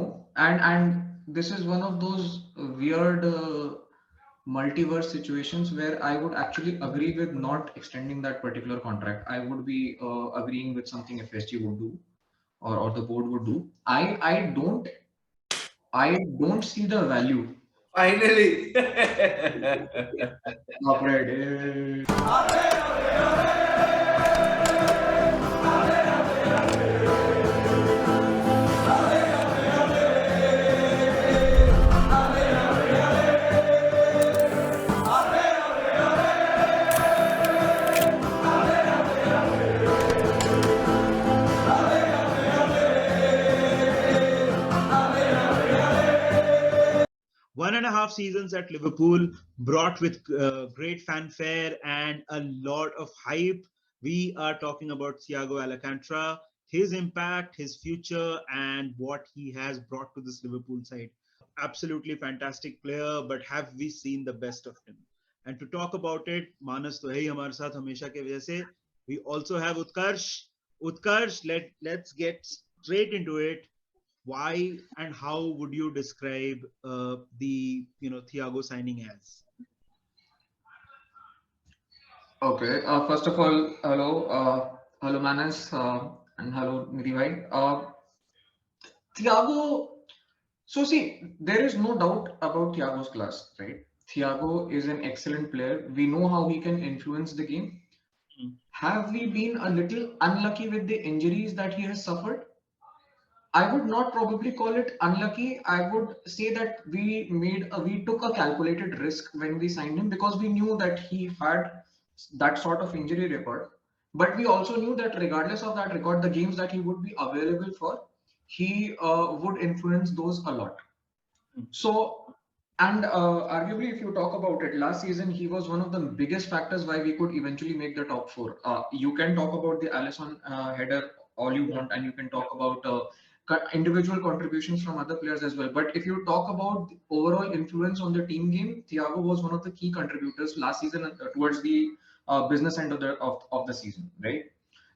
no, and this is one of those weird multiverse situations where I would actually agree with not extending that particular contract. I would be agreeing with something FSG would do or the board would do. I don't see the value. Finally. Corporate. 1.5 seasons at Liverpool, brought with great fanfare and a lot of hype. We are talking about Thiago Alacantra, his impact, his future, and what he has brought to this Liverpool side. Absolutely fantastic player, but have we seen the best of him? And to talk about it, Manas तो है ही हमारे साथ हमेशा के वजह से. We also have Utkarsh. Utkarsh, let's get straight into it. Why and how would you describe the Thiago signing as? Okay. First of all, hello, Manas, and hello, Nidhi. Thiago. So see, there is no doubt about Thiago's class, right? Thiago is an excellent player. We know how he can influence the game. Have we been a little unlucky with the injuries that he has suffered? I would not probably call it unlucky. I would say that we took a calculated risk when we signed him because we knew that he had that sort of injury record. But we also knew that regardless of that record, the games that he would be available for, he would influence those a lot. So, and arguably, if you talk about it, last season he was one of the biggest factors why we could eventually make the top four. You can talk about the Alisson header all you want, and you can talk about individual contributions from other players as well. But if you talk about the overall influence on the team game, Thiago was one of the key contributors last season towards the business end of the season, right?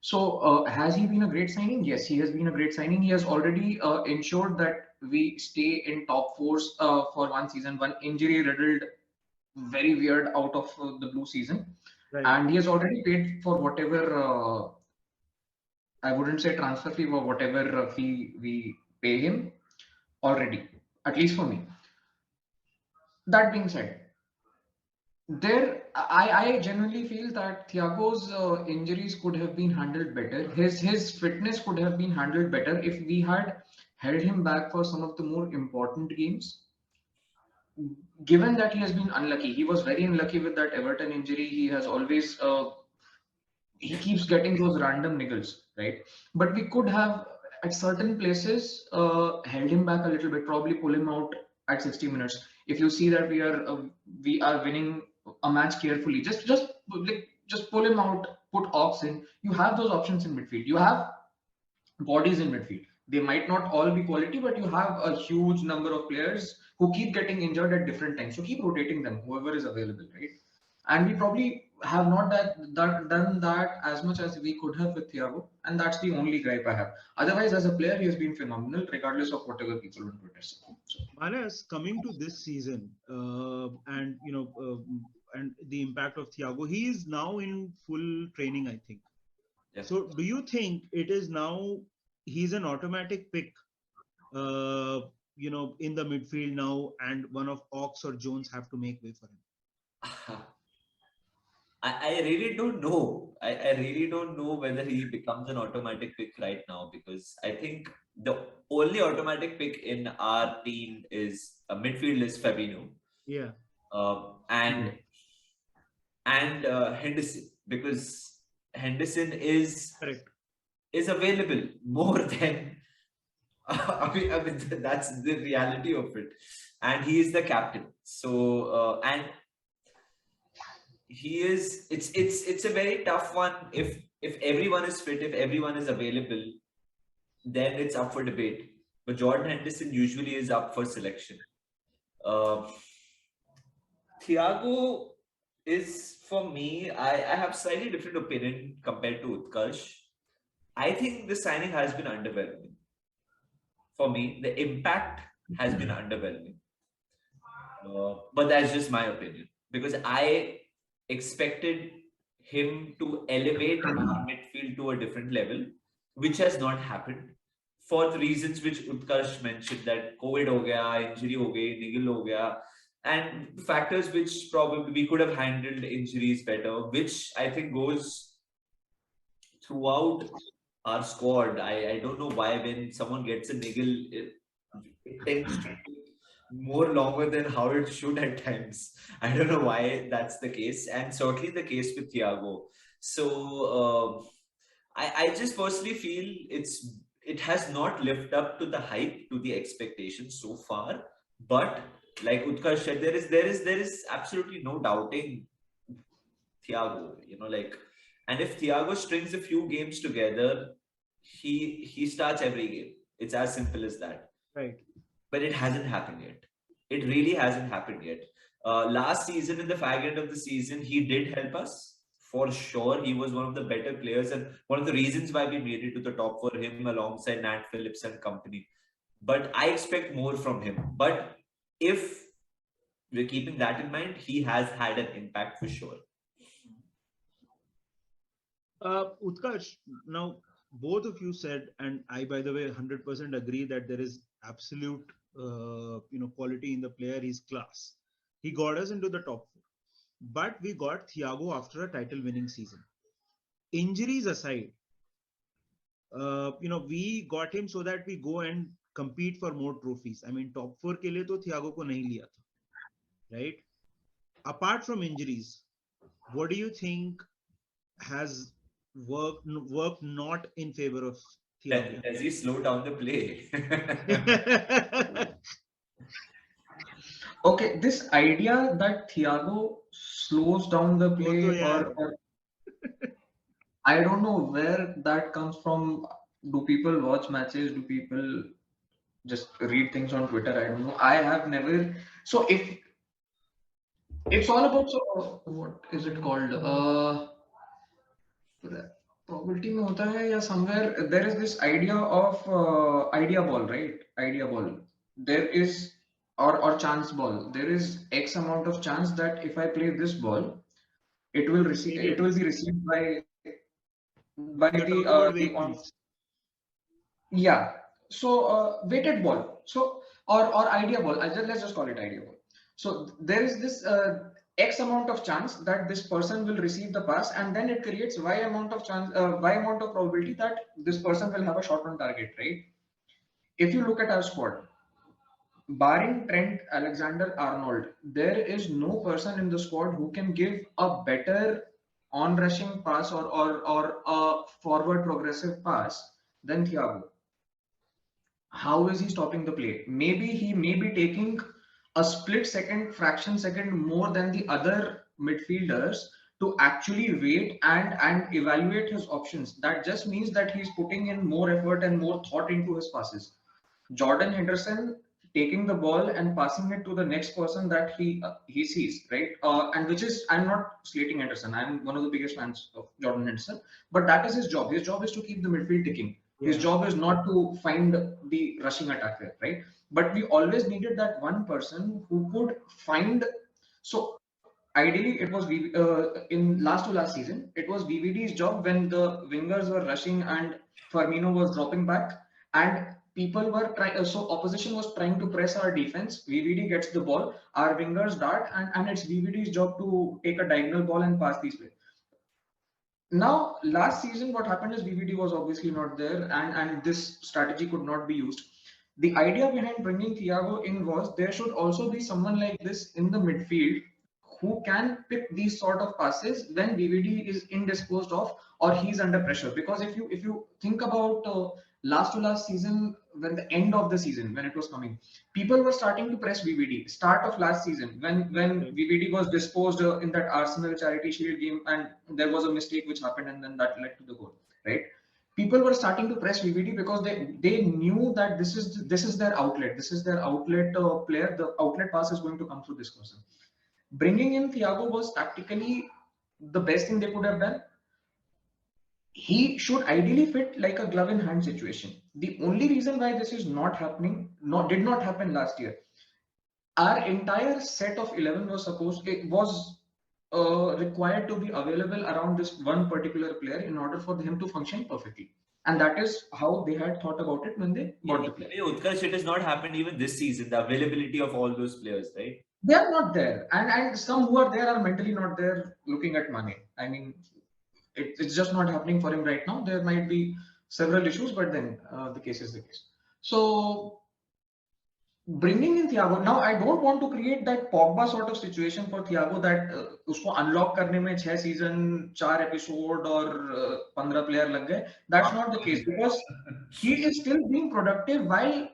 So, has he been a great signing? Yes, he has been a great signing. He has already ensured that we stay in top fours for one season, one injury riddled, very weird out of the blue season. Right. And he has already paid for whatever, I wouldn't say transfer fee, but whatever fee we pay him already, at least for me. That being said, I genuinely feel that Thiago's injuries could have been handled better. His fitness could have been handled better if we had held him back for some of the more important games. Given that he has been unlucky, he was very unlucky with that Everton injury. He has always he keeps getting those random niggles, right? But we could have at certain places held him back a little bit, probably pull him out at 60 minutes. If you see that we are winning a match carefully, just pull him out, put Ox in. You have those options in midfield. You have bodies in midfield. They might not all be quality, but you have a huge number of players who keep getting injured at different times. So keep rotating them, whoever is available, right? And we probably have not done that as much as we could have with Thiago, and that's the only gripe I have. Otherwise, as a player, he has been phenomenal, regardless of whatever people on Twitter say. So, Manas, coming to this season, and and the impact of Thiago, he is now in full training, I think. Yeah. So, do you think it is now he's an automatic pick, in the midfield now, and one of Ox or Jones have to make way for him? I really don't know. I really don't know whether he becomes an automatic pick right now, because I think the only automatic pick in our team is a midfield is Fabinho. Yeah. Uh, and Henderson, because Henderson Correct. is available more than I mean that's the reality of it, and he is the captain. So and he is it's a very tough one. If everyone is fit, if everyone is available, then it's up for debate. But Jordan Henderson usually is up for selection. Uh, Thiago is, for me, I have slightly different opinion compared to Utkarsh. I think the signing has been underwhelming for me, the impact has been underwhelming. But that's just my opinion, because I expected him to elevate our midfield to a different level, which has not happened for the reasons which Utkarsh mentioned, that COVID ho gaya, injury ho gayi, niggle ho gaya, and factors which probably we could have handled injuries better, which I think goes throughout our squad. I don't know why when someone gets a niggle, it tends to take more longer than how it should at times. I don't know why that's the case, and certainly the case with Thiago. So I just personally feel it has not lived up to the hype, to the expectations so far. But like Utkarsh said, there is absolutely no doubting Thiago. And if Thiago strings a few games together, he starts every game. It's as simple as that. Right. But it hasn't happened yet. It really hasn't happened yet. Last season, in the fag end of the season, he did help us for sure. He was one of the better players, and one of the reasons why we made it to the top for him alongside Nat Phillips and company. But I expect more from him. But if we're keeping that in mind, he has had an impact for sure. Utkarsh, now both of you said, and I, by the way, 100% agree that there is absolute, quality in the player. He's class. He got us into the top four, but we got Thiago after a title-winning season. Injuries aside, we got him so that we go and compete for more trophies. I mean, top four के लिए तो Thiago को नहीं लिया था, right? Apart from injuries, what do you think has worked not in favor of Thiago? Does he slow down the play? Okay, this idea that Thiago slows down the play, or I don't know where that comes from. Do people watch matches? Do people just read things on Twitter? I don't know. I have never. So if it's all about, so what is it called? Probability में होता है या somewhere there is this idea of idea ball, right? Idea ball. There is or chance ball. There is X amount of chance that if I play this ball, it will be received by the on. Yeah. So weighted ball. So or idea ball. Let's just call it idea ball. So there is this X amount of chance that this person will receive the pass, and then it creates Y amount of chance, Y amount of probability that this person will have a shot on target, right? If you look at our squad, barring Trent Alexander-Arnold, there is no person in the squad who can give a better on-rushing pass or a forward progressive pass than Thiago. How is he stopping the play? Maybe he may be taking a split second, fraction second more than the other midfielders to actually wait and evaluate his options. That just means that he's putting in more effort and more thought into his passes. Jordan Henderson taking the ball and passing it to the next person that he sees, right? And which is, I'm not slating Henderson. I'm one of the biggest fans of Jordan Henderson, but that is his job. His job is to keep the midfield ticking. His job is not to find the rushing attacker, right? But we always needed that one person who could find. So ideally, it was in last to last season, it was VVD's job when the wingers were rushing and Firmino was dropping back, and people were trying. So opposition was trying to press our defense. VVD gets the ball, our wingers dart, and it's VVD's job to take a diagonal ball and pass these players. Now, last season, what happened is VVD was obviously not there, and this strategy could not be used. The idea behind bringing Thiago in was there should also be someone like this in the midfield who can pick these sort of passes when VVD is indisposed of or he's under pressure. Because if you think about last to last season, when the end of the season, when it was coming, people were starting to press VVD. Start of last season, when VVD was disposed in that Arsenal Charity Shield game, and there was a mistake which happened, and then that led to the goal, right? People were starting to press VVD because they knew that this is their outlet. This is their outlet player. The outlet pass is going to come through this person. Bringing in Thiago was tactically the best thing they could have done. he should ideally fit like a glove in hand situation. The only reason why this is not happening, did not happen last year, our entire set of 11 was required to be available around this one particular player in order for him to function perfectly. And that is how they had thought about it when they bought the player. Utkarsh, it has not happened even this season, the availability of all those players, right? They are not there. And some who are there are mentally not there looking at money. I mean, it's just not happening for him right now. There might be several issues, but then the case is the case. So bringing in Thiago, now I don't want to create that Pogba sort of situation for Thiago that उसको unlock करने में 6 season 4 episode और 15 player लग गए. That's not the case because he is still being productive while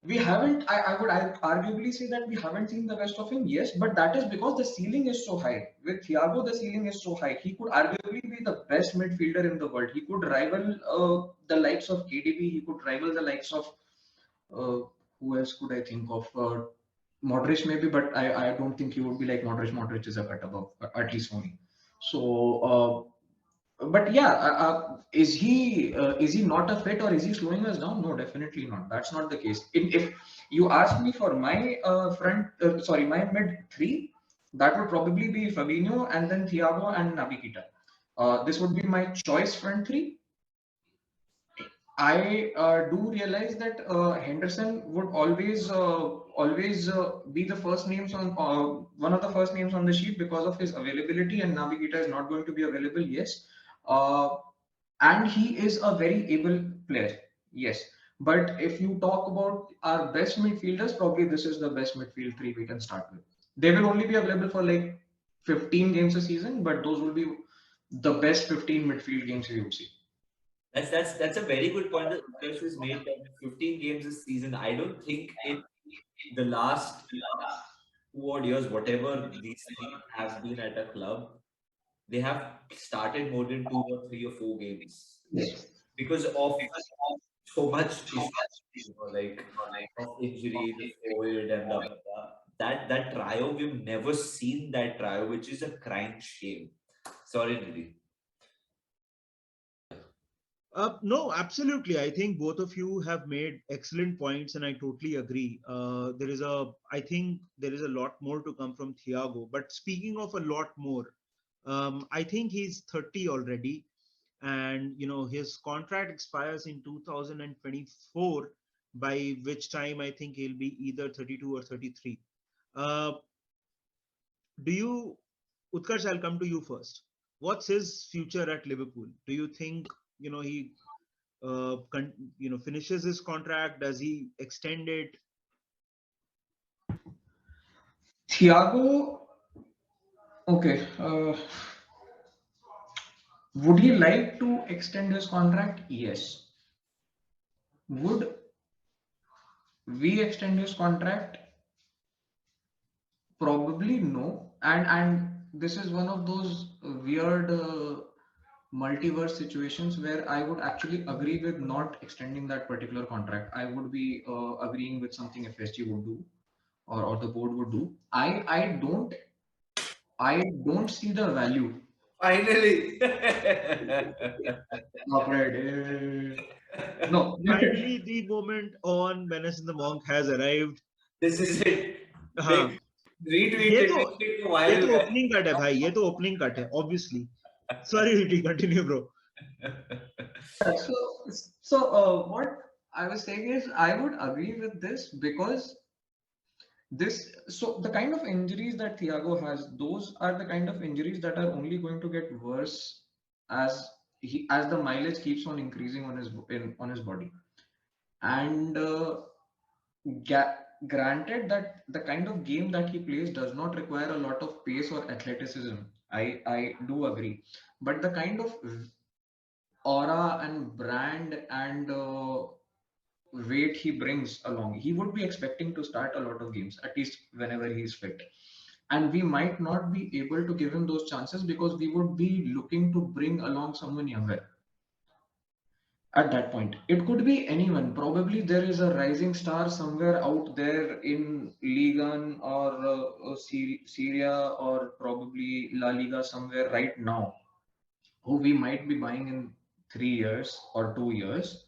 we haven't. I would arguably say that we haven't seen the best of him. Yes, but that is because the ceiling is so high. With Thiago, the ceiling is so high. He could arguably be the best midfielder in the world. He could rival the likes of KDB. He could rival the likes of who else could I think of? Modric maybe, but I don't think he would be like Modric. Modric is a cut above, at least for me. So, but yeah, is he not a fit or is he slowing us down? No, definitely not. That's not the case. If you ask me for my my mid three, that would probably be Fabinho and then Thiago and Naby Keita. This would be my choice front three. I do realize that Henderson would always be the first names on one of the first names on the sheet because of his availability, and Naby Keita is not going to be available. Yes, and he is a very able player. Yes, but if you talk about our best midfielders, probably this is the best midfield three we can start with. They will only be available for like 15 games a season, but those will be the best 15 midfield games we would see. That's a very good point that Utkarsh has made. That 15 games this season, I don't think in the last 2 odd years, whatever these three have been at a club, they have started more than 2 or 3 or 4 games. Yes. Because of so much issues, like of injuries, the foiled and blah, blah, blah. That trio, we've never seen that trio, which is a crying shame. Sorry, Nidhi. No, absolutely. I think both of you have made excellent points, and I totally agree. I think there is a lot more to come from Thiago. But speaking of a lot more, I think he's 30 already, and his contract expires in 2024, by which time I think he'll be either 32 or 33. Utkarsh, I'll come to you first. What's his future at Liverpool? Do you think he finishes his contract? Does he extend it? Thiago, okay. Would he like to extend his contract? Yes. Would we extend his contract? Probably no. And this is one of those weird multiverse situations where I would actually agree with not extending that particular contract. I would be agreeing with something FSG would do or the board would do. I don't see the value. Finally. No. Finally, the moment on Menace and the Monk has arrived. This is it. Retweet ये तो opening cut है भाई, ये तो opening cut है, obviously. Sorry, Viti, continue, bro. So what I was saying is I would agree with this because the kind of injuries that Thiago has, those are the kind of injuries that are only going to get worse as the mileage keeps on increasing on his body. And granted that the kind of game that he plays does not require a lot of pace or athleticism. I do agree, but the kind of aura and brand and weight he brings along, he would be expecting to start a lot of games, at least whenever he's fit. And we might not be able to give him those chances because we would be looking to bring along someone younger. At that point, it could be anyone. Probably there is a rising star somewhere out there in Liga or Syria or probably La Liga somewhere right now. who we might be buying in 3 years or 2 years,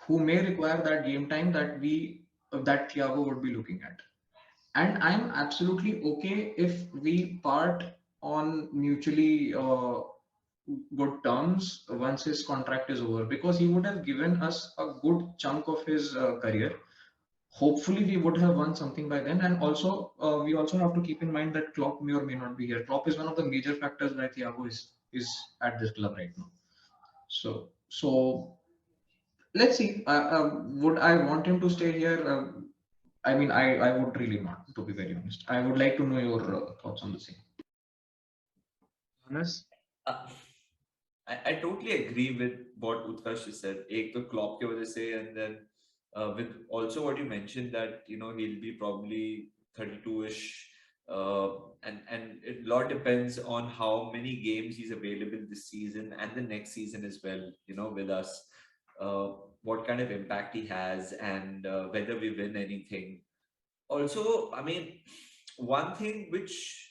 who may require that game time that Thiago would be looking at. And I'm absolutely okay if we part on mutually good terms once his contract is over, because he would have given us a good chunk of his career. Hopefully, we would have won something by then. And also, we also have to keep in mind that Klopp may or may not be here. Klopp is one of the major factors why Thiago is at this club right now. So let's see. Would I want him to stay here? I mean, I would really not, to be very honest. I would like to know your thoughts on the same. Honest? I totally agree with what Utkarsh has said. एक तो Klopp की वजह से, and then with also what you mentioned that he'll be probably 32ish, and a lot depends on how many games he's available this season and the next season as well. With us, what kind of impact he has, and whether we win anything. Also, I mean, one thing which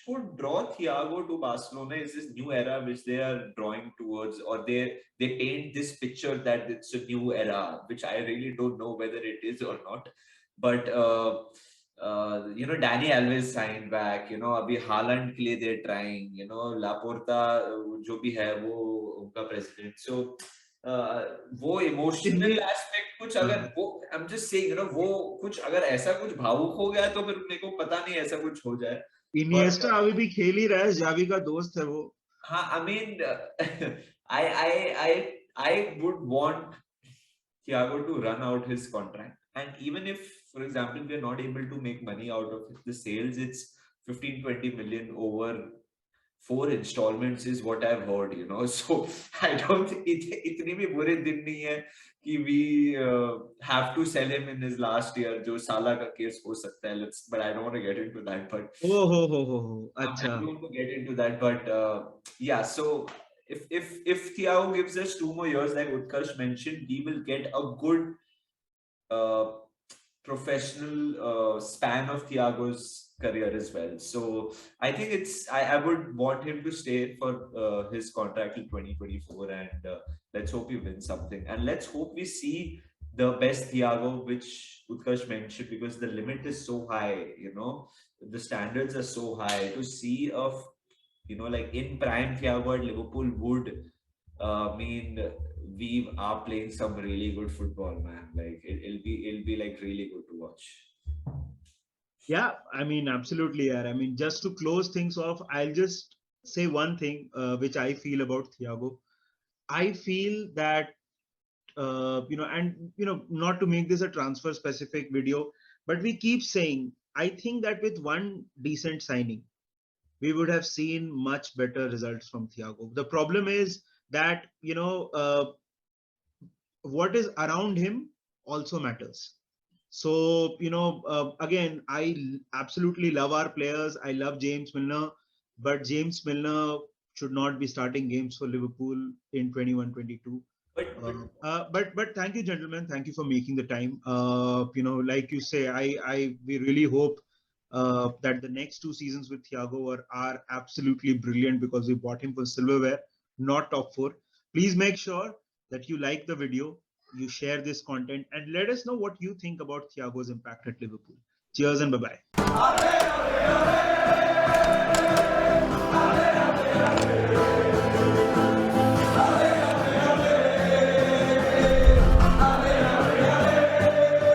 could draw Thiago to Barcelona is this new era which they are drawing towards, or they paint this picture that it's a new era, which I really don't know whether it is or not. But Dani Alves signed back. अभी Haaland के लिए they're trying. Laporta जो भी है वो उनका president. So वो emotional aspect कुछ अगर वो I'm just saying वो कुछ अगर ऐसा कुछ भावुक हो गया तो फिर मेरे को पता नहीं ऐसा कुछ हो जाए. इनिएस्टा अभी भी खेल ही रहा है, जावी का दोस्त है वो. हाँ, I mean, I would want Thiago to run out his contract, and even if, for example, we are not able to make money out of the sales, it's 15-20 million over 4 installments is what I've heard, so I don't think itni bhi bure din nahi hai कि we have to sell him in his last year, जो साला का case हो सकता है. But I don't want to get into that. But I don't want to get into that. But yeah, so if Thiago gives us 2 more years, like Utkarsh mentioned, we will get a good professional span of Thiago's career as well. So I think I would want him to stay for his contract till 2024, and let's hope he wins something, and let's hope we see the best Thiago, which Utkarsh mentioned, because the limit is so high, the standards are so high. To see of like in prime Thiago at Liverpool would mean we are playing some really good football, man. Like it'll be like really good to watch. Yeah, I mean, absolutely, yeah. I mean, just to close things off, I'll just say one thing which I feel about Thiago. I feel that not to make this a transfer specific video, but we keep saying, I think that with one decent signing, we would have seen much better results from Thiago. The problem is that, what is around him also matters. So, again, I absolutely love our players. I love James Milner, but James Milner should not be starting games for Liverpool in 21-22. But thank you, gentlemen. Thank you for making the time. Like you say, we really hope that the next 2 seasons with Thiago are absolutely brilliant, because we bought him for silverware, not top 4. Please make sure that you like the video, you share this content, and let us know what you think about Thiago's impact at Liverpool. Cheers and bye-bye.